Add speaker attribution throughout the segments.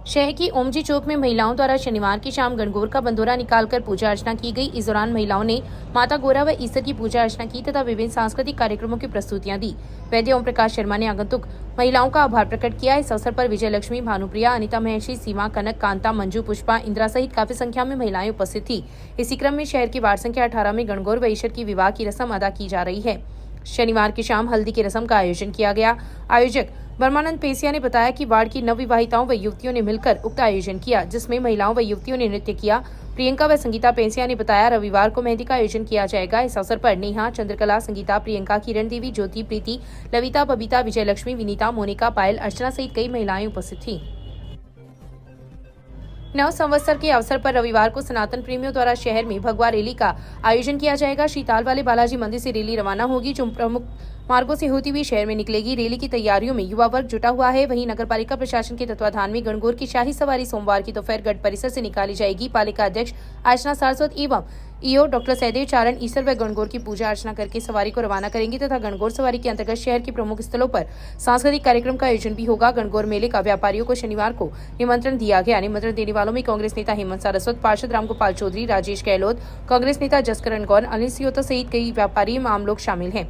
Speaker 1: शहर की ओमजी चौक में महिलाओं द्वारा शनिवार की शाम गणगौर का बंदोरा निकालकर पूजा अर्चना की गई। इस दौरान महिलाओं ने माता गौरा व ईसर की पूजा अर्चना की तथा विभिन्न सांस्कृतिक कार्यक्रमों की प्रस्तुतियां दी। वैद्य ओम प्रकाश शर्मा ने आगंतुक महिलाओं का आभार प्रकट किया। इस अवसर पर विजय लक्ष्मी, भानुप्रिया, अनिता महेशी, सीमा, कनक, कांता, मंजू, पुष्पा, इंदिरा सहित काफी संख्या में महिलाएं उपस्थित थी। इसी क्रम में शहर की वार्ड संख्या 18 में गणगौर व ईसर की विवाह की रस्म अदा की जा रही है। शनिवार की शाम हल्दी की रस्म का आयोजन किया गया। आयोजक ब्रह्मानंद पेसिया ने बताया कि वार्ड की नवविवाहिताओं व युवतियों ने मिलकर उक्त आयोजन किया, जिसमें महिलाओं व युवतियों ने नृत्य किया। प्रियंका व संगीता पेसिया ने बताया रविवार को मेहंदी का आयोजन किया जाएगा। इस अवसर पर नेहा, चंद्रकला, संगीता, प्रियंका, किरण देवी, ज्योति, प्रीति, लविता, बबीता, विजय लक्ष्मी, विनीता, मोनिका, पायल, अर्चना सहित कई महिलाएं उपस्थित थी। नव संवत्सर के अवसर पर रविवार को सनातन प्रेमियों द्वारा शहर में भगवा रैली का आयोजन किया जाएगा। श्रीताल वाले बालाजी मंदिर से रैली रवाना होगी, जो प्रमुख मार्गों से होती हुई शहर में निकलेगी। रैली की तैयारियों में युवा वर्ग जुटा हुआ है। वहीं नगरपालिका प्रशासन के तत्वाधान में गणगौर की शाही सवारी सोमवार की दोपहर गढ़ परिसर से निकाली जाएगी। पालिका अध्यक्ष अर्चना सारस्वत एवं ईओ डॉक्टर सहदेव चारण ईसर व गणगौर की पूजा अर्चना करके सवारी को रवाना करेंगे तथा गणगौर सवारी के अंतर्गत शहर के प्रमुख स्थलों पर सांस्कृतिक कार्यक्रम का आयोजन भी होगा। गणगौर मेले का व्यापारियों को शनिवार को निमंत्रण दिया गया। निमंत्रण देने वालों में कांग्रेस नेता हेमंत सारस्वत, पार्षद रामगोपाल चौधरी, राजेश गहलोत, कांग्रेस नेता जसकरण गौर, अनिल सियोता सहित कई व्यापारी आम लोग शामिल हैं।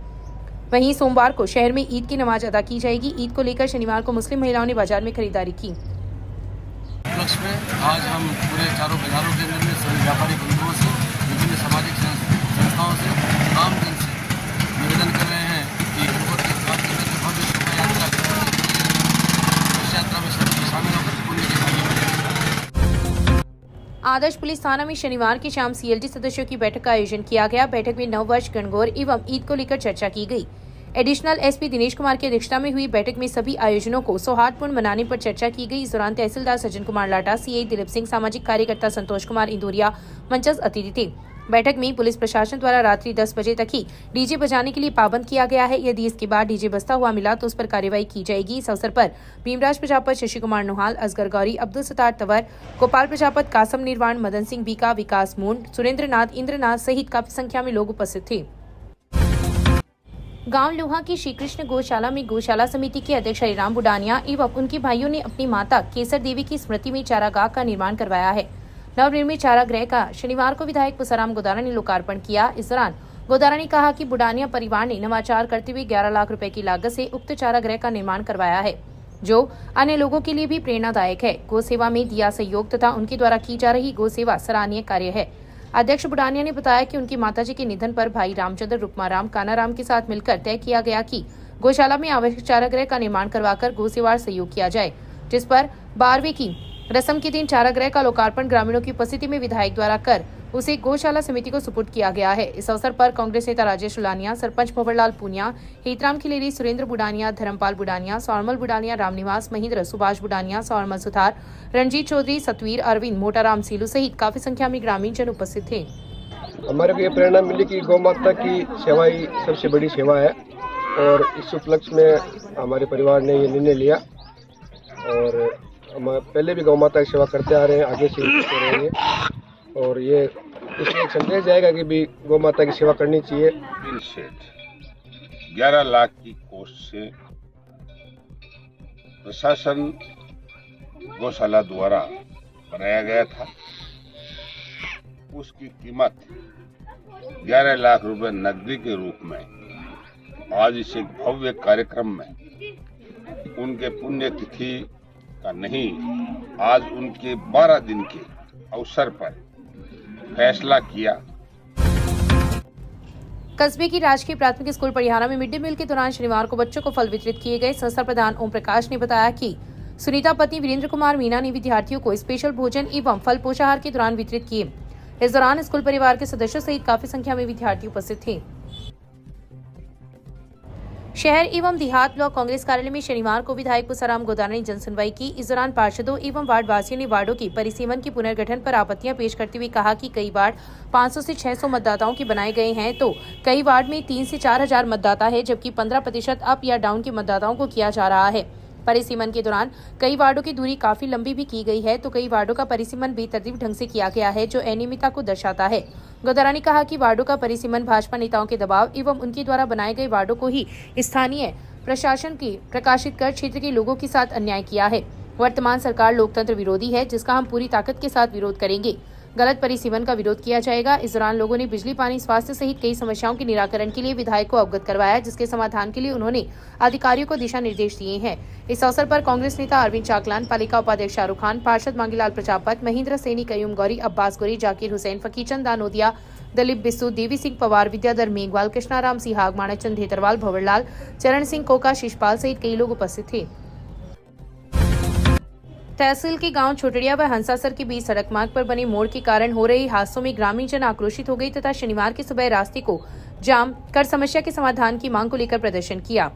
Speaker 1: वहीं सोमवार को शहर में ईद की नमाज अदा की जाएगी। ईद को लेकर शनिवार को मुस्लिम महिलाओं ने बाजार में खरीदारी की।
Speaker 2: उपलक्ष्य में आज हम पूरे चारों बाजारों के अंदर में सभी व्यापारी बंधुओं से, विभिन्न सामाजिक संस्थाओं से, आम जन से निवेदन कर रहे हैं कि गणगौर के भव्य शोभा यात्रा इस यात्रा में सभी शामिल होकर पुण्य के भागी बने।
Speaker 1: आदर्श पुलिस थाना में शनिवार की शाम सीएलजी सदस्यों की बैठक का आयोजन किया गया। बैठक में नववर्ष, गणगौर एवं ईद को लेकर चर्चा की गई। एडिशनल एसपी दिनेश कुमार की अध्यक्षता में हुई बैठक में सभी आयोजनों को सौहार्दपूर्ण मनाने पर चर्चा की गई। इस दौरान तहसीलदार सज्जन कुमार लाटा, सीआई दिलीप सिंह, सामाजिक कार्यकर्ता संतोष कुमार इंदौरिया मंचस्थ अतिथि थे। बैठक में पुलिस प्रशासन द्वारा रात्रि 10 बजे तक ही डीजे बजाने के लिए पाबंद किया गया है। यदि इसके बाद डीजे बजता हुआ मिला तो उस पर कार्रवाई की जाएगी। इस अवसर पर भीमराज प्रजापत, शशि कुमार नोहाल, असगर गौरी, अब्दुल सत्तार तंवर, गोपाल प्रजापत, कासम निर्वाण, मदन सिंह बीका, विकास मूंड, सुरेंद्र नाथ, इंद्रनाथ सहित काफी संख्या में लोग उपस्थित थे। गांव लोहा की श्रीकृष्ण गौशाला में गौशाला समिति के अध्यक्ष हरिराम बुडानिया एवं उनके भाइयों ने अपनी माता केसर देवी की स्मृति में चारागाह का निर्माण करवाया है। नवनिर्मित चारागृह का शनिवार को विधायक पुसाराम गोदारा ने लोकार्पण किया। इस दौरान गोदारा ने कहा कि बुडानिया परिवार ने नवाचार करते हुए 11 लाख रुपए की लागत से उक्त चारागृह का निर्माण करवाया है, जो अन्य लोगों के लिए भी प्रेरणादायक है। गौ सेवा में दिया सहयोग तथा उनके द्वारा की जा रही गौ सेवा सराहनीय कार्य है। अध्यक्ष बुडानिया ने बताया कि उनकी माताजी के निधन पर भाई रामचंद्र, रुक्माराम, कानाराम के साथ मिलकर तय किया गया कि गौशाला में आवश्यक चारागृह का निर्माण करवाकर गौ सेवा सहयोग किया जाए, जिस पर 12वीं की रस्म के दिन चारागृह का लोकार्पण ग्रामीणों की उपस्थिति में विधायक द्वारा कर उसे गौशाला समिति को सुपुर्द किया गया है। इस अवसर पर कांग्रेस नेता राजेश उलानिया, सरपंच भंवरलाल पूनिया, हेतराम खिलेरी, सुरेंद्र बुडानिया, धर्मपाल बुडानिया, सौरमल बुडानिया, रामनिवास महेंद्र, सुभाष बुडानिया, सौरमल सुथार, रणजीत चौधरी, सतवीर, अरविंद, मोटाराम सीलू सहित काफी संख्या में ग्रामीण जन उपस्थित थे।
Speaker 3: हमारे को ये प्रेरणा मिली कि गौ माता की सेवा ही सबसे बड़ी सेवा है और इस उपलक्ष्य में हमारे परिवार ने ये निर्णय लिया और हम पहले भी गौ माता की सेवा करते आ रहे हैं, आगे से करते रहेंगे और ये इसमें एक संदेश जाएगा कि भी गौ माता की सेवा करनी चाहिए।
Speaker 4: 11 लाख की कोस्ट से प्रशासन गौशाला द्वारा बनाया गया था। उसकी कीमत 11 लाख रुपए नकदी के रूप में आज इस एक भव्य कार्यक्रम में उनके पुण्यतिथि का नहीं, आज उनके 12 दिन के अवसर पर फैसला किया।
Speaker 1: कस्बे की राजकीय प्राथमिक स्कूल परिहारा में मिड डे मील के दौरान शनिवार को बच्चों को फल वितरित किए गए। संस्था प्रधान ओम प्रकाश ने बताया कि सुनीता पत्नी वीरेंद्र कुमार मीना ने विद्यार्थियों को स्पेशल भोजन एवं फल पोषाहार के दौरान वितरित किए। इस दौरान स्कूल परिवार के सदस्यों सहित काफी संख्या में विद्यार्थी उपस्थित थे। शहर एवं देहात ब्लॉक कांग्रेस कार्यालय में शनिवार को विधायक पुसाराम गोदारा ने जनसुनवाई की। इस दौरान पार्षदों एवं वार्ड वासियों ने वार्डों की परिसीमन के पुनर्गठन पर आपत्तियां पेश करते हुए कहा कि कई वार्ड 500 से 600 मतदाताओं के बनाए गए हैं तो कई वार्ड में 3 से 4 हजार मतदाता है, जबकि 15% अप या डाउन के मतदाताओं को किया जा रहा है। परिसीमन के दौरान कई वार्डों की दूरी काफी लंबी भी की गई है तो कई वार्डों का परिसीमन बेतरतीब ढंग से किया गया है, जो अनियमितता को दर्शाता है। गोदारा ने कहा कि वार्डों का परिसीमन भाजपा नेताओं के दबाव एवं उनके द्वारा बनाए गए वार्डों को ही स्थानीय प्रशासन की प्रकाशित कर क्षेत्र के लोगों के साथ अन्याय किया है। वर्तमान सरकार लोकतंत्र विरोधी है, जिसका हम पूरी ताकत के साथ विरोध करेंगे। गलत परिसीमन का विरोध किया जाएगा। इस दौरान लोगों ने बिजली, पानी, स्वास्थ्य सहित कई समस्याओं के निराकरण के लिए विधायक को अवगत करवाया, जिसके समाधान के लिए उन्होंने अधिकारियों को दिशा निर्देश दिए हैं। इस अवसर पर कांग्रेस नेता अरविंद चाकलान, पालिका उपाध्यक्ष शाहरुख खान, पार्षद मांगीलाल प्रजापत, महेंद्र सैनी, कयूम गौरी, अब्बास गौरी, जाकिर हुसैन, फकीरचंद दानोदिया, दिलीप बिस्सू, देवी सिंह पवार, विद्याधर मेघवाल, कृष्णाराम सिहाग, माणकचंद धेतरवाल, भंवरलाल, चरण सिंह कोका, शिषपाल सहित कई लोग उपस्थित थे। तहसील के गांव छोटड़िया व हंसासर के बीच सड़क मार्ग पर बने मोड़ के कारण हो रहे हादसों में ग्रामीण जन आक्रोशित हो गए तथा शनिवार की सुबह रास्ते को जाम कर समस्या के समाधान की मांग को लेकर प्रदर्शन किया।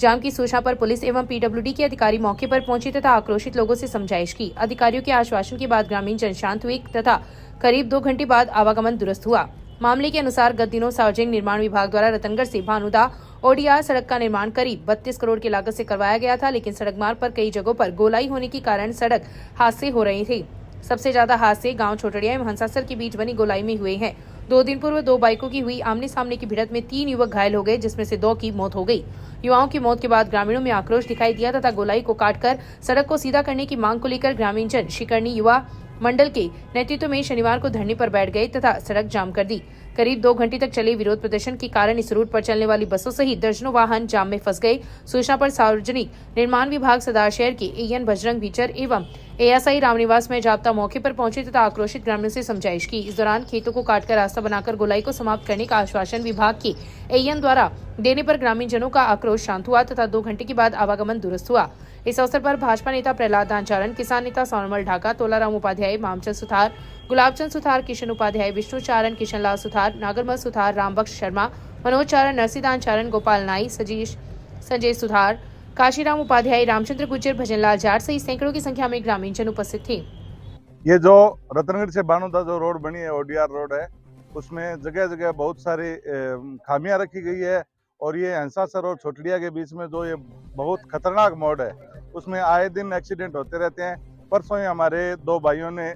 Speaker 1: जाम की सूचना पर पुलिस एवं पीडब्ल्यूडी के अधिकारी मौके पर पहुंचे तथा आक्रोशित लोगों से समझाइश की। अधिकारियों के आश्वासन के बाद ग्रामीण जन शांत हुए तथा करीब 2 घंटे बाद आवागमन दुरुस्त हुआ। मामले के अनुसार गत दिनों सार्वजनिक निर्माण विभाग द्वारा रतनगढ़ से भानुदा ओडीआर सड़क का निर्माण करीब 32 करोड़ की लागत से करवाया गया था, लेकिन सड़क मार्ग पर कई जगहों पर गोलाई होने के कारण सड़क हादसे हो रहे थे। सबसे ज्यादा हादसे गांव छोटड़िया एवं हंसासर के बीच बनी गोलाई में हुए हैं। 2 दिन पूर्व 2 बाइकों की हुई आमने सामने की भिड़ंत में 3 युवक घायल हो गए, जिसमें से 2 की मौत हो गई। युवाओं की मौत के बाद ग्रामीणों में आक्रोश दिखाई दिया तथा गोलाई को काटकर सड़क को सीधा करने की मांग को लेकर ग्रामीण जन शिकरनी युवा मंडल के नेतृत्व में शनिवार को धरने पर बैठ गए तथा सड़क जाम कर दी। करीब 2 घंटे तक चले विरोध प्रदर्शन के कारण इस रूट पर चलने वाली बसों सहित दर्जनों वाहन जाम में फंस गए। सूचना पर सार्वजनिक निर्माण विभाग सदार शहर के एएन बजरंग बीचर एवं एएसआई रामनिवास में जाब्ता मौके पर पहुंचे तथा आक्रोशित ग्रामीणों से समझाइश की। इस दौरान खेतों को काटकर रास्ता बनाकर गोलाई को समाप्त करने का आश्वासन विभाग के एएन द्वारा देने पर ग्रामीण जनों का आक्रोश शांत हुआ तथा 2 घंटे के बाद आवागमन दुरुस्त हुआ। इस अवसर पर भाजपा नेता प्रहलाद दानचारण, किसान नेता सोनमल ढाका, तोलाराम उपाध्याय, मामचंद सुथार, गुलाबचंद सुथार, किशन उपाध्याय, विष्णु चारण, किशनलाल सुथार, नागरमल सुथार, रामबख्श शर्मा, मनोज चारण, नरसीदान चारण, गोपाल नाई, संजय सुथार, काशीराम उपाध्याय, रामचंद्र गुज्जर, भजनलाल जाट सहित सैकड़ों की संख्या में ग्रामीण जन उपस्थित थे।
Speaker 5: ये जो रतनगढ़ से भानुदा जो रोड बनी है, ओडीआर रोड है, उसमें जगह जगह बहुत सारी खामियां रखी गई है और ये हंसासर और छोटड़िया के बीच में जो ये बहुत खतरनाक मोड़ है, उसमें आए दिन एक्सीडेंट होते रहते हैं। परसों ही हमारे 2 भाइयों ने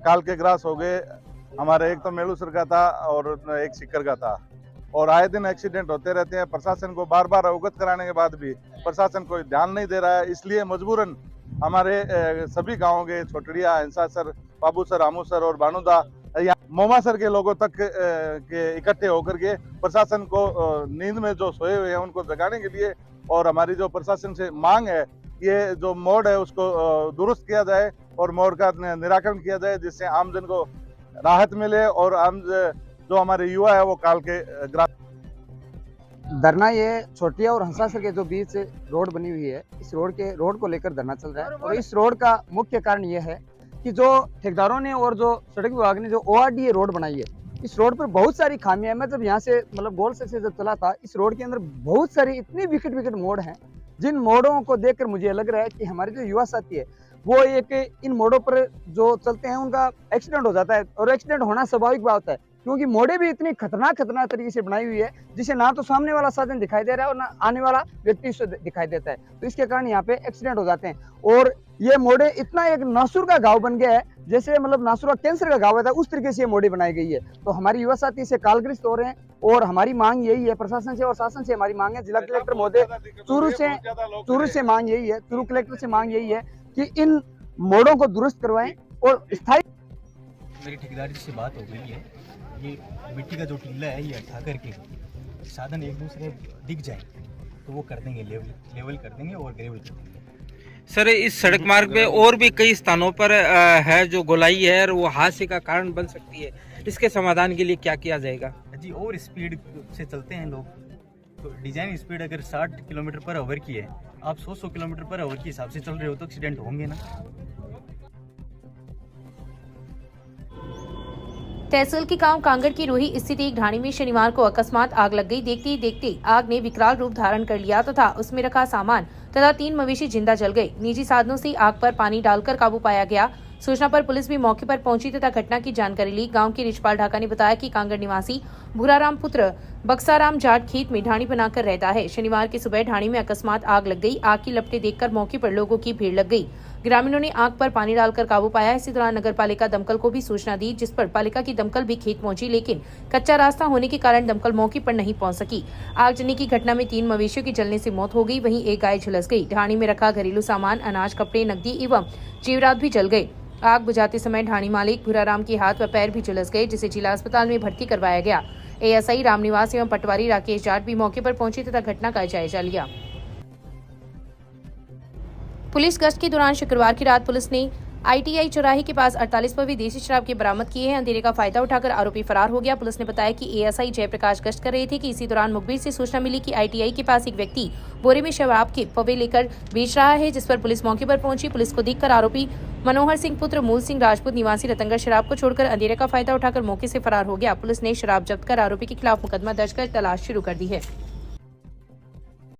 Speaker 5: काल के ग्रास हो गए। हमारे एक तो मेलूसर का था और एक सिक्कर का था और आए दिन एक्सीडेंट होते रहते हैं। प्रशासन को बार बार अवगत कराने के बाद भी प्रशासन कोई ध्यान नहीं दे रहा है। इसलिए मजबूरन हमारे सभी गाँवों के छोटड़िया, हंसासर, बाबूसर, आमूसर और भानुदा या मोमासर के लोगों तक के इकट्ठे होकर के प्रशासन को नींद में जो सोए हुए हैं उनको जगाने के लिए और हमारी जो प्रशासन से मांग है, ये जो मोड़ है उसको दुरुस्त किया जाए और मोड़ का निराकरण किया जाए, जिससे आमजन को राहत मिले और आम जो हमारे युवा है वो काल के
Speaker 6: धरना ये छोटिया और हंसासर के जो बीच रोड बनी हुई है, इस रोड को लेकर धरना चल रहा है। और इस रोड का मुख्य कारण ये है कि जो ठेकेदारों ने और जो सड़क विभाग ने जो ओआरडीए रोड बनाई है, इस रोड पर बहुत सारी खामियां हैं। मैं जब यहाँ से मतलब गोल से जब चला था, इस रोड के अंदर बहुत सारी इतनी विकट मोड़ हैं, जिन मोड़ों को देखकर मुझे लग रहा है कि हमारे जो युवा साथी है वो एक इन मोड़ों पर जो चलते हैं उनका एक्सीडेंट हो जाता है और एक्सीडेंट होना स्वाभाविक बात है, क्योंकि मोड़े भी इतनी खतरनाक तरीके से बनाई हुई है जिसे ना तो सामने वाला साधन दिखाई दे रहा है और ना आने वाला व्यक्ति उससे दिखाई देता है, तो इसके कारण यहाँ पे एक्सीडेंट हो जाते हैं। और ये मोड़े इतना एक नासुर का गाँव बन गया है, जैसे मतलब नासुर का कैंसर का गाँव है, उस तरीके से ये मोड़े बनाई गई है। तो हमारी युवा साथी इससे कालग्रस्त हो रहे हैं और हमारी मांग यही है, प्रशासन से और शासन से हमारी मांग है, जिला कलेक्टर महोदय चूरू से मांग यही है, चूरू कलेक्टर से मांग यही है कि इन मोड़ों को दुरुस्त करवाएं और स्थायी।
Speaker 7: मेरी ठेकेदारी से बात हो गई है, ये मिट्टी का जो टीला है ये हटा करके साधन एक दूसरे दिख जाए तो वो कर देंगे, लेवल कर देंगे और ग्रेवल कर देंगे।
Speaker 8: सर, इस सड़क मार्ग पे और भी कई स्थानों पर है जो गोलाई है और वो हादसे का कारण बन सकती है, इसके समाधान के लिए क्या किया जाएगा?
Speaker 7: जी, और स्पीड से चलते हैं लोग, तो डिजाइन स्पीड अगर 60 किलोमीटर पर आवर की है, आप 100 किलोमीटर पर आवर के हिसाब से चल रहे हो तो एक्सीडेंट होंगे ना।
Speaker 1: तहसील के गांव कांगड़ की रोही स्थित एक ढाणी में शनिवार को अकस्मात आग लग गई। देखते ही देखते आग ने विकराल रूप धारण कर लिया तथा उसमें रखा सामान तथा 3 मवेशी जिंदा जल गए। निजी साधनों से आग पर पानी डालकर काबू पाया गया। सूचना पर पुलिस भी मौके पर पहुंची तथा घटना की जानकारी ली। गांव के रिचपाल ढाका ने बताया कि कांगड़ निवासी भूराराम पुत्र बक्साराम जाट खेत में ढाणी बनाकर रहता है। शनिवार की सुबह ढाणी में अकस्मात आग लग गई। आग की लपटें देखकर मौके पर लोगों की भीड़ लग गई। ग्रामीणों ने आग पर पानी डालकर काबू पाया। इसी दौरान नगर पालिका दमकल को भी सूचना दी, जिस पर पालिका की दमकल भी खेत पहुंची, लेकिन कच्चा रास्ता होने के कारण दमकल मौके पर नहीं पहुंच सकी। आगजनी की घटना में 3 मवेशियों की जलने से मौत हो गई, वहीं एक गाय झुलस गई। ढाणी में रखा घरेलू सामान, अनाज, कपड़े, नकदी एवं जेवरात भी जल गए। आग बुझाते समय ढाणी मालिक भूराराम के हाथ व पैर भी झुलस गए, जिसे जिला अस्पताल में भर्ती करवाया गया। एएसआई रामनिवास एवं पटवारी राकेश जाट भी मौके पर पहुंचे तथा घटना का जायजा लिया। पुलिस गश्त के दौरान शुक्रवार की रात पुलिस ने ITI चौराहे के पास 48 पर विदेशी शराब के बरामद किए हैं। अंधेरे का फायदा उठाकर आरोपी फरार हो गया। पुलिस ने बताया कि ASI जयप्रकाश गश्त कर रहे थे कि इसी दौरान मुखबिर से सूचना मिली कि ITI के पास एक व्यक्ति बोरे में शराब के पवे लेकर बेच रहा है, जिस पर पुलिस मौके पर पहुंची। पुलिस को देखकर आरोपी मनोहर सिंह पुत्र मूल सिंह राजपूत निवासी रतनगढ़ शराब को छोड़कर अंधेरे का फायदा उठाकर मौके से फरार हो गया। पुलिस ने शराब जब्त कर आरोपी के खिलाफ मुकदमा दर्ज कर तलाश शुरू कर दी है।